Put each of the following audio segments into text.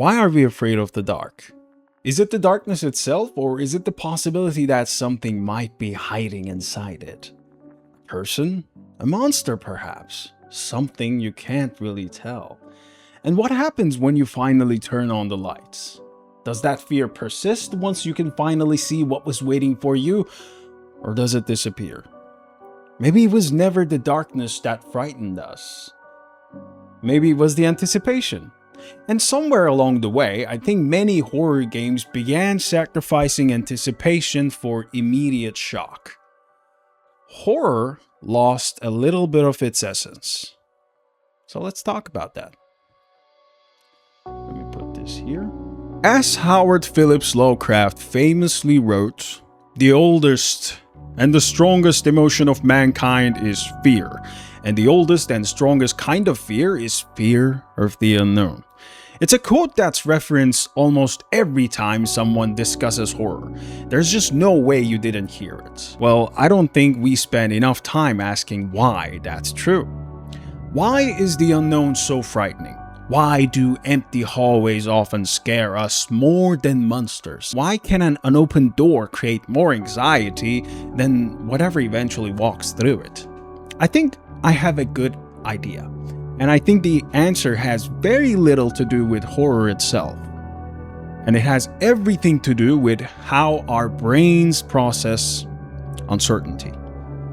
Why are we afraid of the dark? Is it the darkness itself, or is it the possibility that something might be hiding inside it? A person? A monster, perhaps? Something you can't really tell. And what happens when you finally turn on the lights? Does that fear persist once you can finally see what was waiting for you, or does it disappear? Maybe it was never the darkness that frightened us. Maybe it was the anticipation. And somewhere along the way, I think many horror games began sacrificing anticipation for immediate shock. Horror lost a little bit of its essence. So let's talk about that. Let me put this here. As Howard Phillips Lovecraft famously wrote, "The oldest and the strongest emotion of mankind is fear, and the oldest and strongest kind of fear is fear of the unknown." It's a quote that's referenced almost every time someone discusses horror. There's just no way you didn't hear it. Well, I don't think we spend enough time asking why that's true. Why is the unknown so frightening? Why do empty hallways often scare us more than monsters? Why can an unopened door create more anxiety than whatever eventually walks through it? I think I have a good idea. And I think the answer has very little to do with horror itself. And it has everything to do with how our brains process uncertainty.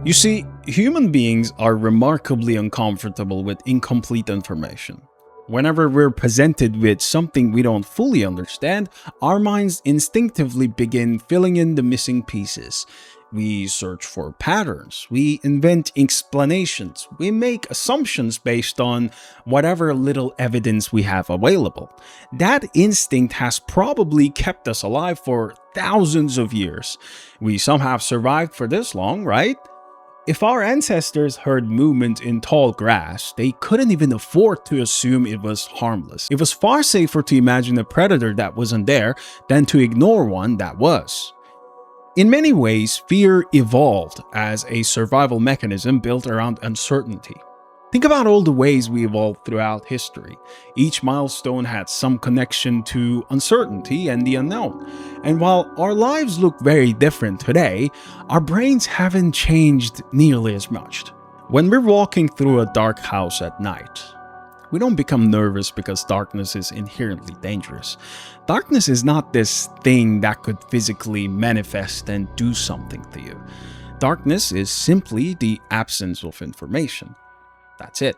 You see, human beings are remarkably uncomfortable with incomplete information. Whenever we're presented with something we don't fully understand, our minds instinctively begin filling in the missing pieces. We search for patterns, we invent explanations, we make assumptions based on whatever little evidence we have available. That instinct has probably kept us alive for thousands of years. We somehow survived for this long, right? If our ancestors heard movement in tall grass, they couldn't even afford to assume it was harmless. It was far safer to imagine a predator that wasn't there than to ignore one that was. In many ways, fear evolved as a survival mechanism built around uncertainty. Think about all the ways we evolved throughout history. Each milestone had some connection to uncertainty and the unknown. And while our lives look very different today, our brains haven't changed nearly as much. When we're walking through a dark house at night, we don't become nervous because darkness is inherently dangerous. Darkness is not this thing that could physically manifest and do something to you. Darkness is simply the absence of information. That's it.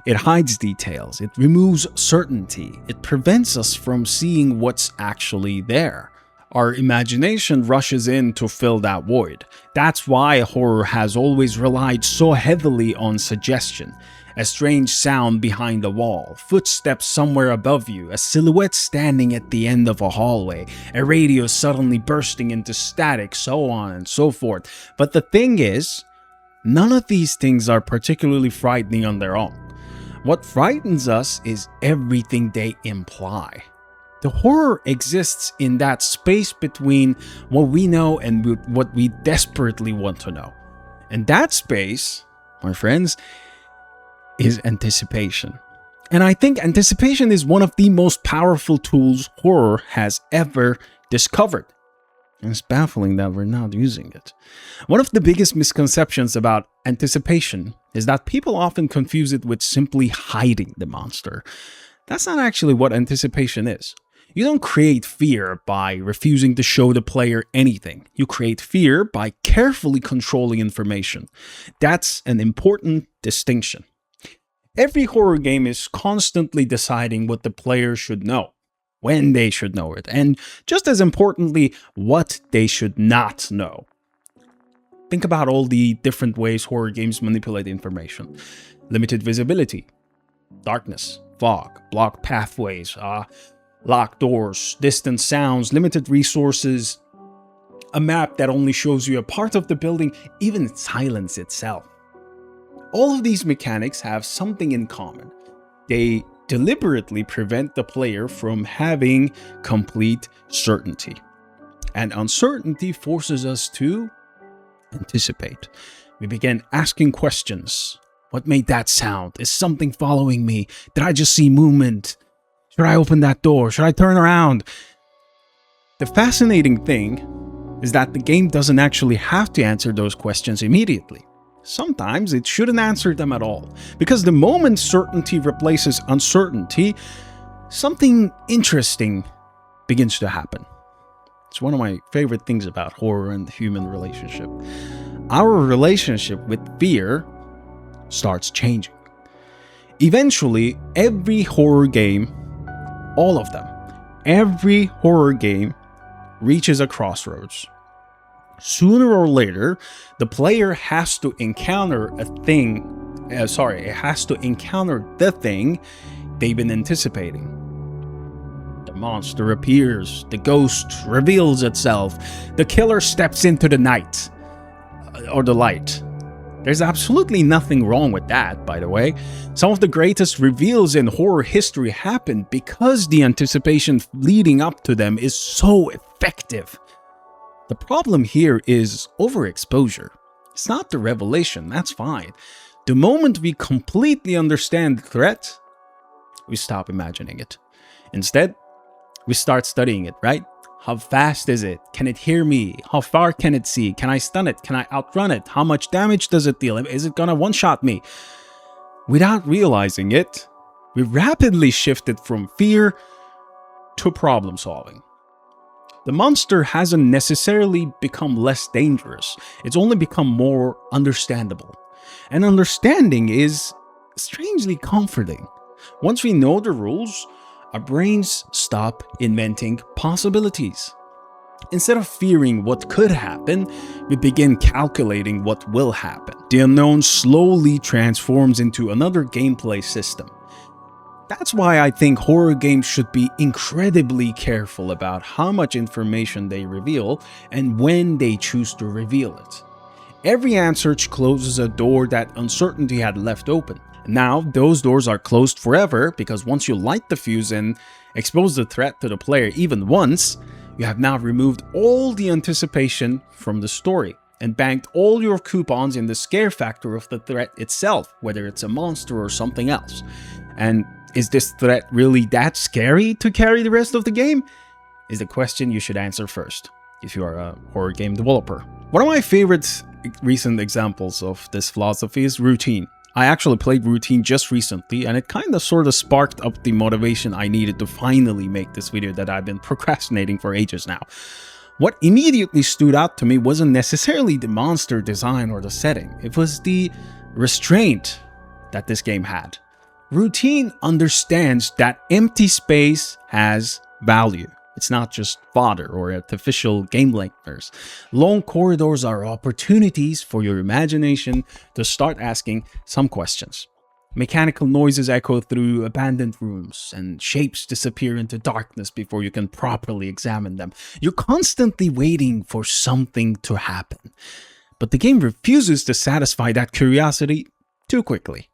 It hides details, it removes certainty, it prevents us from seeing what's actually there. Our imagination rushes in to fill that void. That's why horror has always relied so heavily on suggestion. A strange sound behind the wall, footsteps somewhere above you, a silhouette standing at the end of a hallway, a radio suddenly bursting into static, so on and so forth. But the thing is, none of these things are particularly frightening on their own. What frightens us is everything they imply. The horror exists in that space between what we know and what we desperately want to know. And that space, my friends, is anticipation. And I think anticipation is one of the most powerful tools horror has ever discovered. And it's baffling that we're not using it. One of the biggest misconceptions about anticipation is that people often confuse it with simply hiding the monster. That's not actually what anticipation is. You don't create fear by refusing to show the player anything. You create fear by carefully controlling information. That's an important distinction. Every horror game is constantly deciding what the player should know, when they should know it, and just as importantly, what they should not know. Think about all the different ways horror games manipulate information. Limited visibility, darkness, fog, blocked pathways, locked doors, distant sounds, limited resources, a map that only shows you a part of the building, even silence itself. All of these mechanics have something in common. They deliberately prevent the player from having complete certainty. And uncertainty forces us to anticipate. We begin asking questions. What made that sound? Is something following me? Did I just see movement? Should I open that door? Should I turn around? The fascinating thing is that the game doesn't actually have to answer those questions immediately. Sometimes it shouldn't answer them at all, because the moment certainty replaces uncertainty, something interesting begins to happen. It's one of my favorite things about horror and the human relationship. Our relationship with fear starts changing. Eventually, every horror game, all of them, every horror game reaches a crossroads. Sooner or later, the player has to encounter the thing they've been anticipating. The monster appears, the ghost reveals itself, the killer steps into the night, or the light. There's absolutely nothing wrong with that, by the way. Some of the greatest reveals in horror history happen because the anticipation leading up to them is so effective. The problem here is overexposure. It's not the revelation, that's fine. The moment we completely understand the threat, we stop imagining it. Instead, we start studying it, right? How fast is it? Can it hear me? How far can it see? Can I stun it? Can I outrun it? How much damage does it deal? Is it gonna one-shot me? Without realizing it, we rapidly shifted from fear to problem solving. The monster hasn't necessarily become less dangerous. It's only become more understandable. And understanding is strangely comforting. Once we know the rules, our brains stop inventing possibilities. Instead of fearing what could happen, we begin calculating what will happen. The unknown slowly transforms into another gameplay system. That's why I think horror games should be incredibly careful about how much information they reveal and when they choose to reveal it. Every answer closes a door that uncertainty had left open. Now, those doors are closed forever because once you light the fuse and expose the threat to the player even once, you have now removed all the anticipation from the story and banked all your coupons in the scare factor of the threat itself, whether it's a monster or something else. And is this threat really that scary to carry the rest of the game? Is the question you should answer first if you are a horror game developer. One of my favorite recent examples of this philosophy is Routine. I actually played Routine just recently, and it kind of sort of sparked up the motivation I needed to finally make this video that I've been procrastinating for ages now. What immediately stood out to me wasn't necessarily the monster design or the setting. It was the restraint that this game had. Routine understands that empty space has value. It's not just fodder or artificial game lengthers. Long corridors are opportunities for your imagination to start asking some questions. Mechanical noises echo through abandoned rooms, and shapes disappear into darkness before you can properly examine them. You're constantly waiting for something to happen. But the game refuses to satisfy that curiosity too quickly.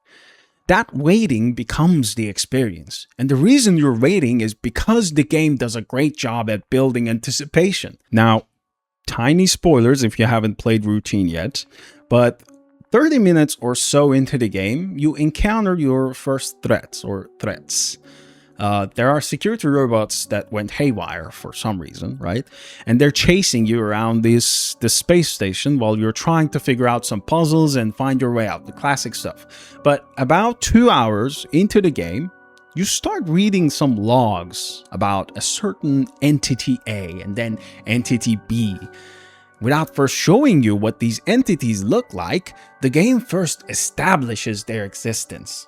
That waiting becomes the experience. And the reason you're waiting is because the game does a great job at building anticipation. Now, tiny spoilers if you haven't played Routine yet, but 30 minutes or so into the game, you encounter your first threats. There are security robots that went haywire for some reason, right? And they're chasing you around this space station while you're trying to figure out some puzzles and find your way out, the classic stuff. But about 2 hours into the game, you start reading some logs about a certain entity A and then entity B. Without first showing you what these entities look like, the game first establishes their existence.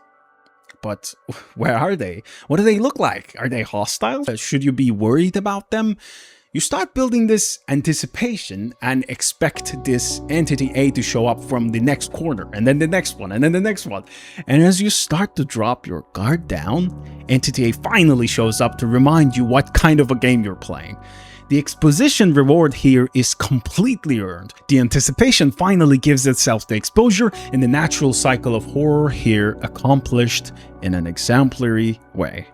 But where are they? What do they look like? Are they hostile? Should you be worried about them? You start building this anticipation and expect this entity A to show up from the next corner, and then the next one, and then the next one. And as you start to drop your guard down, entity A finally shows up to remind you what kind of a game you're playing. The exposition reward here is completely earned. The anticipation finally gives itself the exposure, and the natural cycle of horror here accomplished in an exemplary way.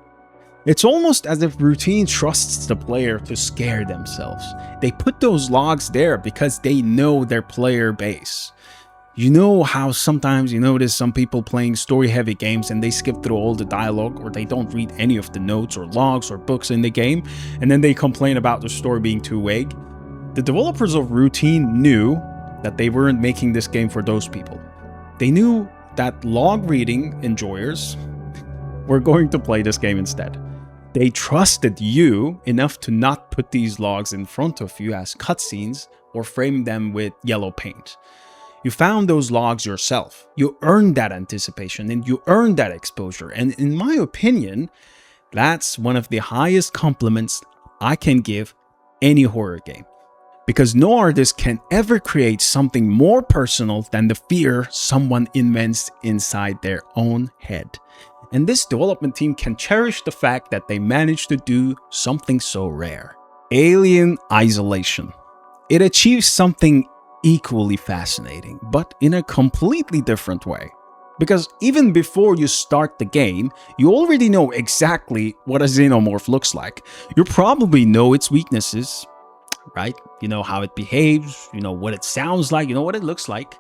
It's almost as if Routine trusts the player to scare themselves. They put those logs there because they know their player base. You know how sometimes you notice some people playing story-heavy games and they skip through all the dialogue, or they don't read any of the notes or logs or books in the game, and then they complain about the story being too vague? The developers of Routine knew that they weren't making this game for those people. They knew that log reading enjoyers were going to play this game instead. They trusted you enough to not put these logs in front of you as cutscenes or frame them with yellow paint. You found those logs yourself. You earned that anticipation and you earned that exposure. And in my opinion, that's one of the highest compliments I can give any horror game. Because no artist can ever create something more personal than the fear someone invents inside their own head. And this development team can cherish the fact that they managed to do something so rare. Alien isolation. It achieves something equally fascinating, but in a completely different way. Because even before you start the game, you already know exactly what a xenomorph looks like. You probably know its weaknesses, right? You know how it behaves, you know what it sounds like, you know what it looks like.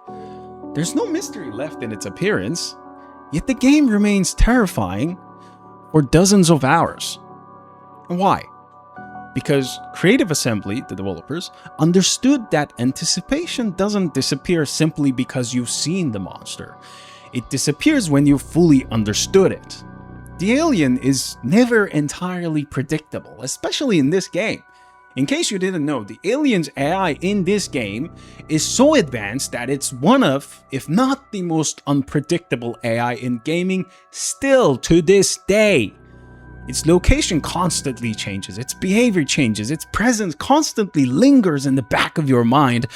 There's no mystery left in its appearance, yet the game remains terrifying for dozens of hours. And why? Because Creative Assembly, the developers, understood that anticipation doesn't disappear simply because you've seen the monster. It disappears when you fully understood it. The alien is never entirely predictable, especially in this game. In case you didn't know, the alien's AI in this game is so advanced that it's one of, if not the most unpredictable AI in gaming still to this day. Its location constantly changes, its behavior changes, its presence constantly lingers in the back of your mind.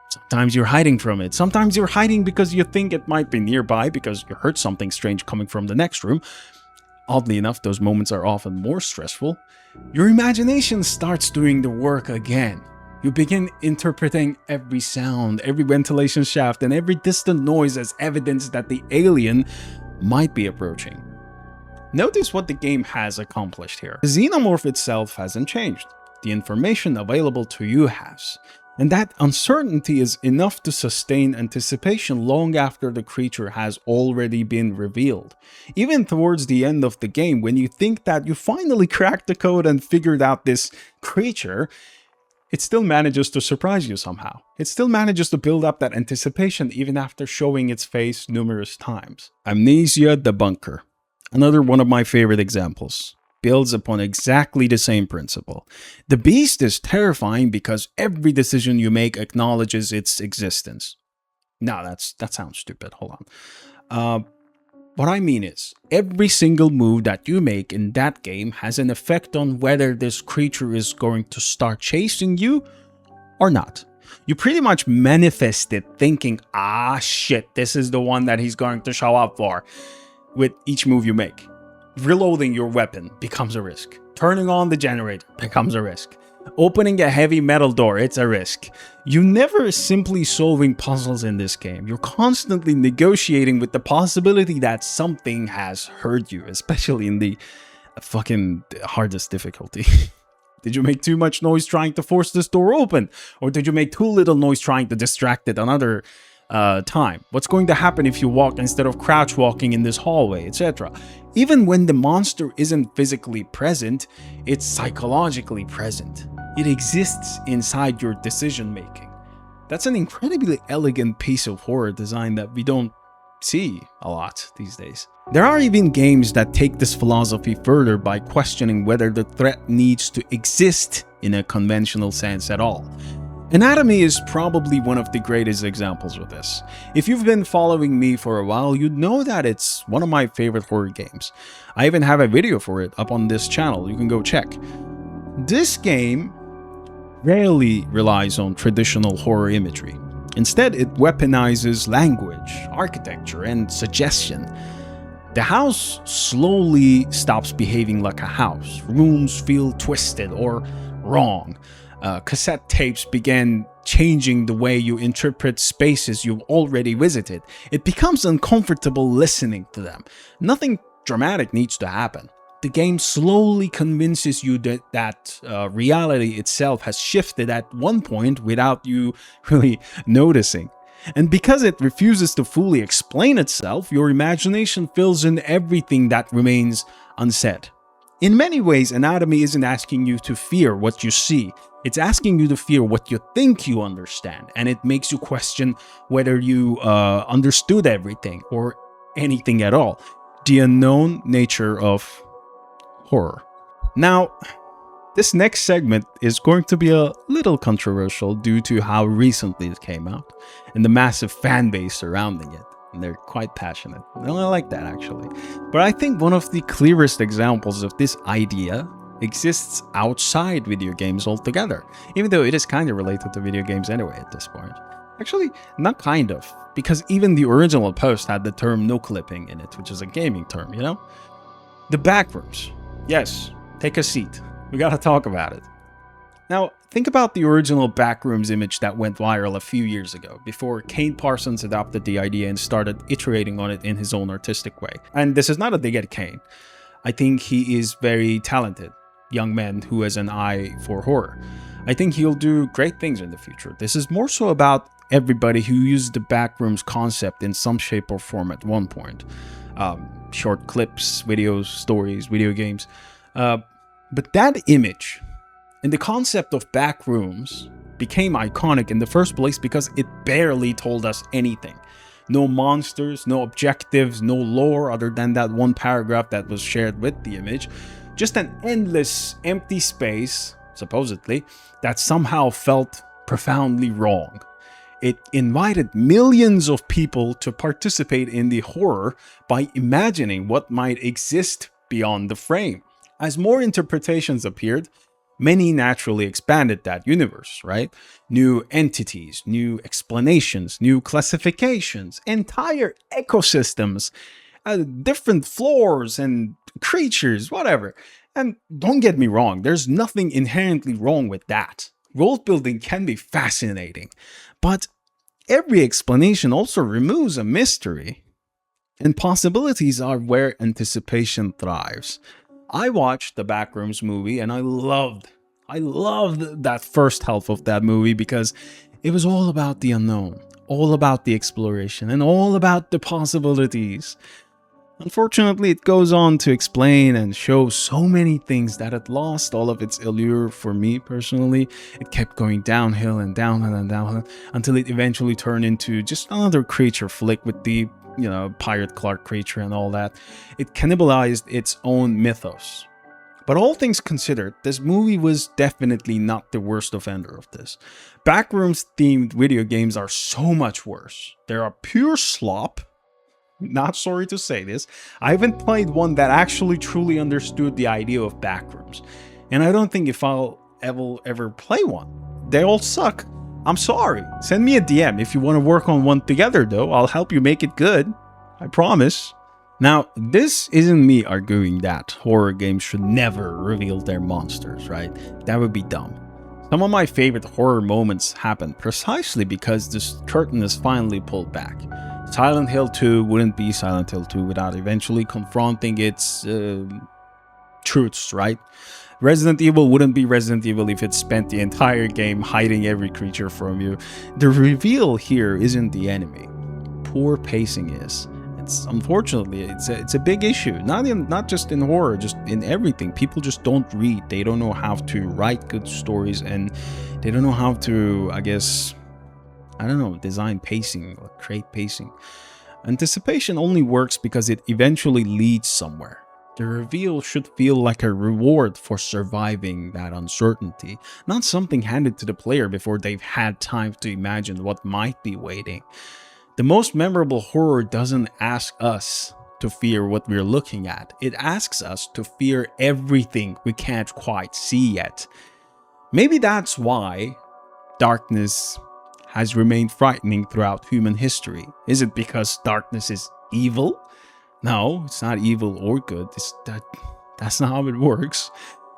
Sometimes you're hiding from it, sometimes you're hiding because you think it might be nearby because you heard something strange coming from the next room. Oddly enough, those moments are often more stressful. Your imagination starts doing the work again. You begin interpreting every sound, every ventilation shaft, and every distant noise as evidence that the alien might be approaching. Notice what the game has accomplished here. The xenomorph itself hasn't changed. The information available to you has. And that uncertainty is enough to sustain anticipation long after the creature has already been revealed. Even towards the end of the game, when you think that you finally cracked the code and figured out this creature, it still manages to surprise you somehow. It still manages to build up that anticipation even after showing its face numerous times. Amnesia the Bunker. Another one of my favorite examples. Builds upon exactly the same principle. The beast is terrifying because every decision you make acknowledges its existence. No, that sounds stupid. Hold on. What I mean is, every single move that you make in that game has an effect on whether this creature is going to start chasing you or not. You pretty much manifest it thinking, ah shit, this is the one that he's going to show up for. With each move you make. Reloading your weapon becomes a risk. Turning on the generator becomes a risk. Opening a heavy metal door, it's a risk. You're never simply solving puzzles in this game. You're constantly negotiating with the possibility that something has hurt you, especially in the fucking hardest difficulty. Did you make too much noise trying to force this door open? Or did you make too little noise trying to distract it another time? What's going to happen if you walk instead of crouch walking in this hallway, etc.? Even when the monster isn't physically present, it's psychologically present. It exists inside your decision making. That's an incredibly elegant piece of horror design that we don't see a lot these days. There are even games that take this philosophy further by questioning whether the threat needs to exist in a conventional sense at all. Anatomy is probably one of the greatest examples of this. If you've been following me for a while, you'd know that it's one of my favorite horror games. I even have a video for it up on this channel, you can go check. This game rarely relies on traditional horror imagery. Instead, it weaponizes language, architecture, and suggestion. The house slowly stops behaving like a house. Rooms feel twisted or wrong. Cassette tapes began changing the way you interpret spaces you've already visited. It becomes uncomfortable listening to them. Nothing dramatic needs to happen. The game slowly convinces you that reality itself has shifted at one point without you really noticing. And because it refuses to fully explain itself, your imagination fills in everything that remains unsaid. In many ways, anatomy isn't asking you to fear what you see. It's asking you to fear what you think you understand, and it makes you question whether you understood everything or anything at all. The unknown nature of horror. Now, this next segment is going to be a little controversial due to how recently it came out and the massive fan base surrounding it. And they're quite passionate. And I like that, actually. But I think one of the clearest examples of this idea exists outside video games altogether, even though it is kind of related to video games anyway at this point. Actually, not kind of, because even the original post had the term no clipping in it, which is a gaming term, you know? The backrooms. Yes, take a seat. We gotta talk about it. Now, think about the original Backrooms image that went viral a few years ago, before Kane Parsons adopted the idea and started iterating on it in his own artistic way. And this is not a dig at Kane. I think he is very talented young man who has an eye for horror. I think he'll do great things in the future. This is more so about everybody who used the Backrooms concept in some shape or form at one point. Short clips, videos, stories, video games. But that image and the concept of backrooms became iconic in the first place because it barely told us anything. No monsters, no objectives, no lore other than that one paragraph that was shared with the image. Just an endless empty space, supposedly, that somehow felt profoundly wrong. It invited millions of people to participate in the horror by imagining what might exist beyond the frame. As more interpretations appeared, many naturally expanded that universe, right? New entities, new explanations, new classifications, entire ecosystems, different floors and creatures, whatever. And don't get me wrong, there's nothing inherently wrong with that. World building can be fascinating, but every explanation also removes a mystery. And possibilities are where anticipation thrives. I watched the Backrooms movie and I loved that first half of that movie because it was all about the unknown, all about the exploration, and all about the possibilities. Unfortunately, it goes on to explain and show so many things that it lost all of its allure for me personally. It kept going downhill and downhill and downhill until it eventually turned into just another creature flick with the, Pirate Clark creature and all that. It cannibalized its own mythos. But all things considered, this movie was definitely not the worst offender of this. Backrooms themed video games are so much worse. They are pure slop. Not sorry to say this. I haven't played one that actually truly understood the idea of backrooms. And I don't think if I'll ever play one. They all suck. I'm sorry. Send me a DM if you want to work on one together though. I'll help you make it good. I promise. Now, this isn't me arguing that horror games should never reveal their monsters, right? That would be dumb. Some of my favorite horror moments happen precisely because this curtain is finally pulled back. Silent Hill 2 wouldn't be Silent Hill 2 without eventually confronting its truths, right? Resident Evil wouldn't be Resident Evil if it spent the entire game hiding every creature from you. The reveal here isn't the enemy. Poor pacing is. Unfortunately, it's a big issue. Not just in horror, just in everything. People just don't read. They don't know how to write good stories, and they don't know how to, design pacing or create pacing. Anticipation only works because it eventually leads somewhere. The reveal should feel like a reward for surviving that uncertainty, not something handed to the player before they've had time to imagine what might be waiting. The most memorable horror doesn't ask us to fear what we're looking at. It asks us to fear everything we can't quite see yet. Maybe that's why darkness has remained frightening throughout human history. Is it because darkness is evil? No, it's not evil or good. That's not how it works.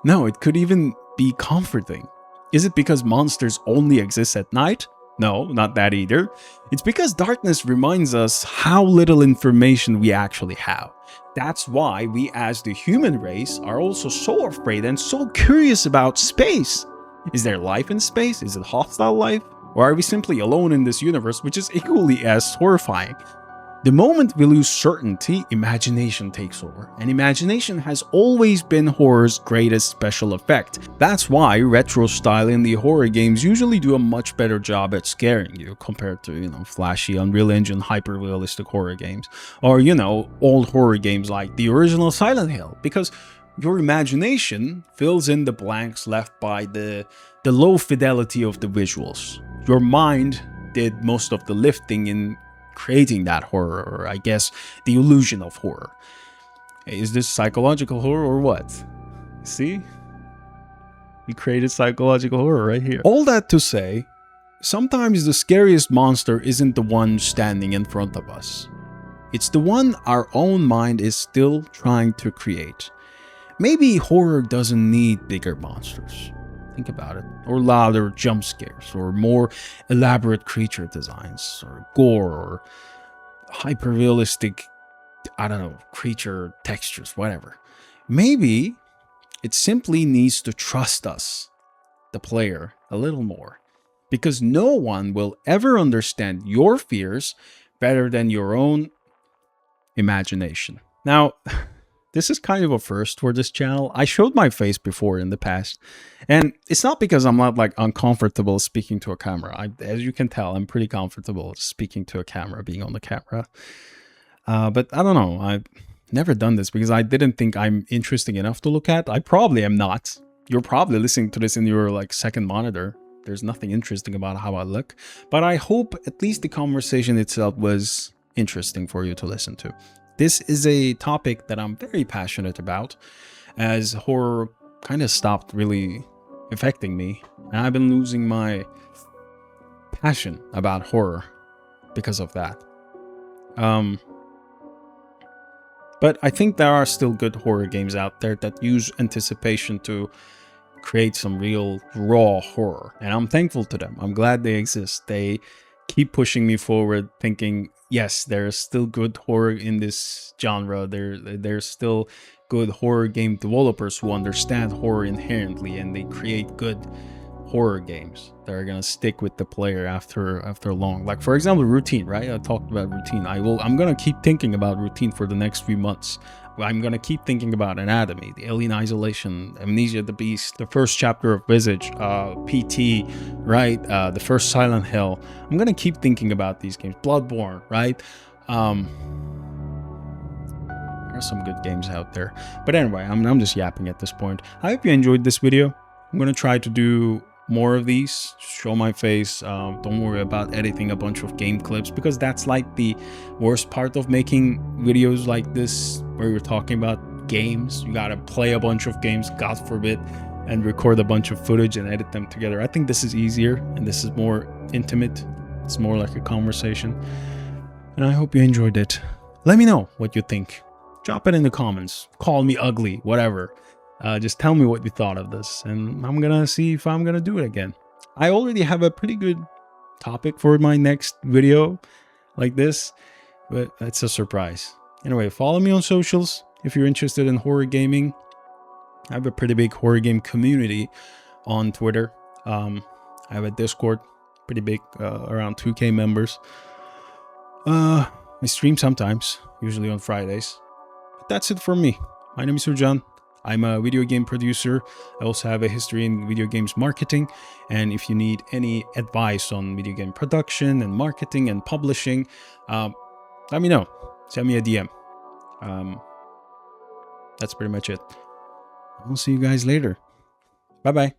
No, it could even be comforting. Is it because monsters only exist at night? No, not that either. It's because darkness reminds us how little information we actually have. That's why we as the human race are also so afraid and so curious about space. Is there life in space? Is it hostile life? Or are we simply alone in this universe, which is equally as horrifying? The moment we lose certainty, imagination takes over. And imagination has always been horror's greatest special effect. That's why retro style indie horror games usually do a much better job at scaring you compared to, flashy Unreal Engine hyper-realistic horror games. Or, old horror games like the original Silent Hill. Because your imagination fills in the blanks left by the low fidelity of the visuals. Your mind did most of the lifting in creating that horror, or I guess the illusion of horror. Is this psychological horror or what? See? We created psychological horror right here. All that to say, sometimes the scariest monster isn't the one standing in front of us. It's the one our own mind is still trying to create. Maybe horror doesn't need bigger monsters. Think about it. Or louder jump scares, or more elaborate creature designs, or gore, or hyper-realistic, creature textures, whatever. Maybe it simply needs to trust us, the player, a little more. Because no one will ever understand your fears better than your own imagination. Now, this is kind of a first for this channel. I showed my face before in the past, and it's not because I'm not uncomfortable speaking to a camera. As you can tell, I'm pretty comfortable speaking to a camera, being on the camera. But I don't know. I've never done this because I didn't think I'm interesting enough to look at. I probably am not. You're probably listening to this in your second monitor. There's nothing interesting about how I look, but I hope at least the conversation itself was interesting for you to listen to. This is a topic that I'm very passionate about, as horror kind of stopped really affecting me, and I've been losing my passion about horror because of that. But I think there are still good horror games out there that use anticipation to create some real raw horror, and I'm thankful to them. I'm glad they exist. They keep pushing me forward, thinking, yes, there's still good horror in this genre. There's still good horror game developers who understand horror inherently, and they create good horror games that are gonna stick with the player after long. Like, for example, Routine, right? I talked about Routine. I'm gonna keep thinking about Routine for the next few months. I'm gonna keep thinking about Anatomy, The Alien Isolation, Amnesia the Beast, the first chapter of Visage, PT, right? The first Silent Hill. I'm gonna keep thinking about these games. Bloodborne, right? There are some good games out there. But anyway, I'm just yapping at this point. I hope you enjoyed this video. I'm gonna try to do more of these, show my face. Don't worry about editing a bunch of game clips, because that's like the worst part of making videos like this, where you're talking about games. You gotta play a bunch of games, God forbid, and record a bunch of footage and edit them together. I think this is easier, and this is more intimate. It's more like a conversation, and I hope you enjoyed it. Let me know what you think. Drop it in the comments. Call me ugly, whatever. Just tell me what you thought of this, and I'm gonna see if I'm gonna do it again. I already have a pretty good topic for my next video like this, but that's a surprise. Anyway, follow me on socials if you're interested in horror gaming. I have a pretty big horror game community on Twitter. I have a Discord, pretty big, around 2K members. I stream sometimes, usually on Fridays. But that's it for me. My name is Surjan. I'm a video game producer. I also have a history in video games marketing. And if you need any advice on video game production and marketing and publishing, let me know. Send me a DM. That's pretty much it. I'll see you guys later. Bye-bye.